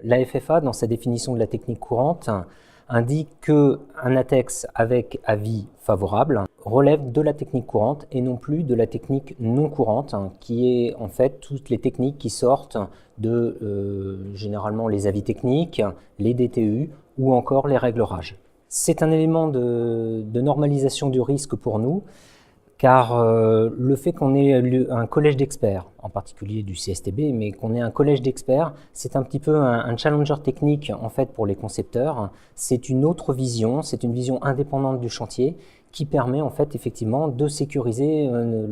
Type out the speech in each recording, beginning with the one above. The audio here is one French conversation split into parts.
La FFA, dans sa définition de la technique courante, indique qu'un ATEX avec avis favorable relève de la technique courante et non plus de la technique non courante, qui est en fait toutes les techniques qui sortent de généralement les avis techniques, les DTU ou encore les règles RAGE. C'est un élément de normalisation du risque pour nous, car le fait qu'on ait un collège d'experts, en particulier du CSTB, mais qu'on ait un collège d'experts, c'est un petit peu un challenger technique en fait pour les concepteurs. C'est une autre vision, c'est une vision indépendante du chantier qui permet en fait effectivement de sécuriser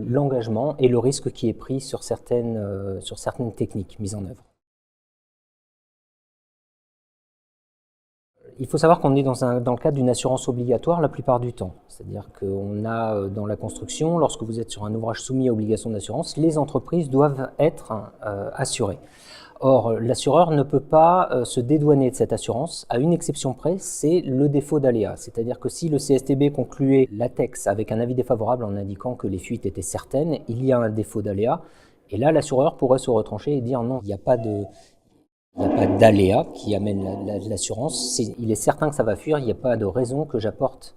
l'engagement et le risque qui est pris sur certaines techniques mises en œuvre. Il faut savoir qu'on est dans le cadre d'une assurance obligatoire la plupart du temps. C'est-à-dire qu'on a dans la construction, lorsque vous êtes sur un ouvrage soumis à obligation d'assurance, les entreprises doivent être assurées. Or, l'assureur ne peut pas se dédouaner de cette assurance, à une exception près, c'est le défaut d'aléa. C'est-à-dire que si le CSTB concluait l'ATEX avec un avis défavorable en indiquant que les fuites étaient certaines, il y a un défaut d'aléa, et là l'assureur pourrait se retrancher et dire non, il n'y a pas d'aléa qui amène l'assurance. Il est certain que ça va fuir, il n'y a pas de raison que j'apporte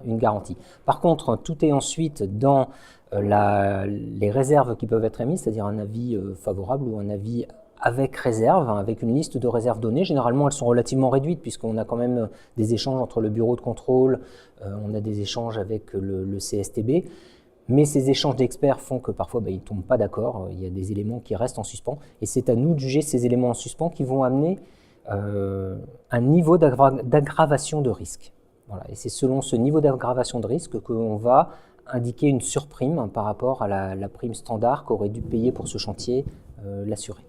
une garantie. Par contre, tout est ensuite dans les réserves qui peuvent être émises, c'est-à-dire un avis favorable ou un avis avec réserve, avec une liste de réserves données. Généralement, elles sont relativement réduites puisqu'on a quand même des échanges entre le bureau de contrôle, on a des échanges avec le CSTB. Mais ces échanges d'experts font que parfois ils ne tombent pas d'accord, il y a des éléments qui restent en suspens, et c'est à nous de juger ces éléments en suspens qui vont amener un niveau d'aggravation de risque. Voilà. Et c'est selon ce niveau d'aggravation de risque qu'on va indiquer une surprime par rapport à la prime standard qu'aurait dû payer pour ce chantier l'assuré.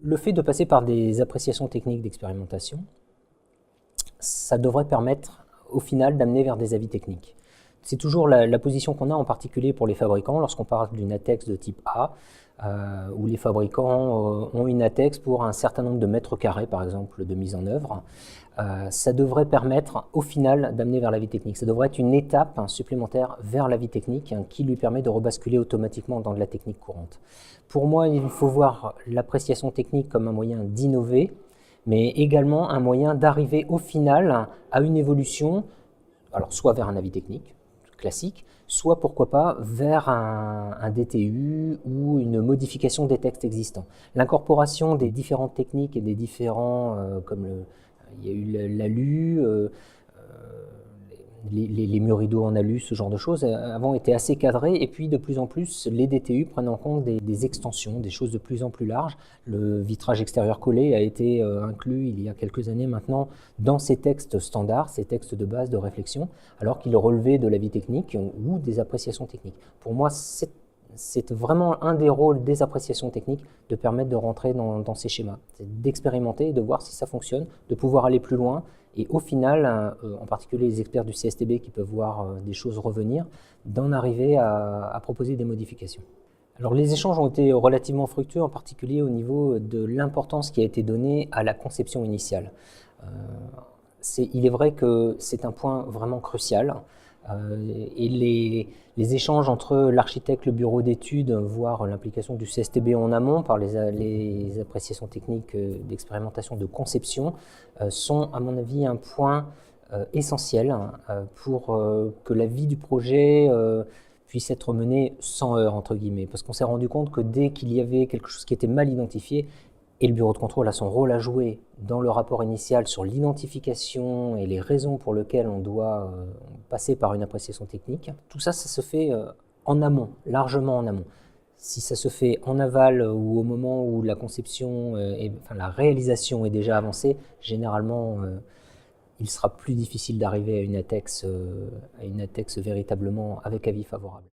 Le fait de passer par des appréciations techniques d'expérimentation, ça devrait permettre au final d'amener vers des avis techniques. C'est toujours la position qu'on a en particulier pour les fabricants lorsqu'on parle d'une ATEX de type A, où les fabricants ont une ATEX pour un certain nombre de mètres carrés, par exemple, de mise en œuvre. Ça devrait permettre au final d'amener vers l'avis technique. Ça devrait être une étape supplémentaire vers l'avis technique qui lui permet de rebasculer automatiquement dans de la technique courante. Pour moi, il faut voir l'appréciation technique comme un moyen d'innover, mais également un moyen d'arriver au final à une évolution, alors soit vers un avis technique classique, soit pourquoi pas vers un DTU ou une modification des textes existants. L'incorporation des différentes techniques et des différents, il y a eu l'ALU, les murs rideaux en alu, ce genre de choses, avant étaient assez cadrés, et puis de plus en plus, les DTU prennent en compte des extensions, des choses de plus en plus larges. Le vitrage extérieur collé a été inclus il y a quelques années maintenant dans ces textes standards, ces textes de base de réflexion, alors qu'il relevait de l'avis technique ou des appréciations techniques. Pour moi, c'est vraiment un des rôles des appréciations techniques de permettre de rentrer dans ces schémas, d'expérimenter, de voir si ça fonctionne, de pouvoir aller plus loin et au final, en particulier les experts du CSTB qui peuvent voir des choses revenir, d'en arriver à proposer des modifications. Alors les échanges ont été relativement fructueux, en particulier au niveau de l'importance qui a été donnée à la conception initiale. Il est vrai que c'est un point vraiment crucial. Et les échanges entre l'architecte, le bureau d'études, voire l'implication du CSTB en amont par les appréciations techniques d'expérimentation de conception sont à mon avis un point essentiel pour que la vie du projet puisse être menée sans heurts entre guillemets, parce qu'on s'est rendu compte que dès qu'il y avait quelque chose qui était mal identifié, et le bureau de contrôle a son rôle à jouer dans le rapport initial sur l'identification et les raisons pour lesquelles on doit passer par une appréciation technique. Tout ça, ça se fait en amont, largement en amont. Si ça se fait en aval ou au moment où la conception, la réalisation est déjà avancée, généralement, il sera plus difficile d'arriver à une ATEX véritablement avec avis favorable.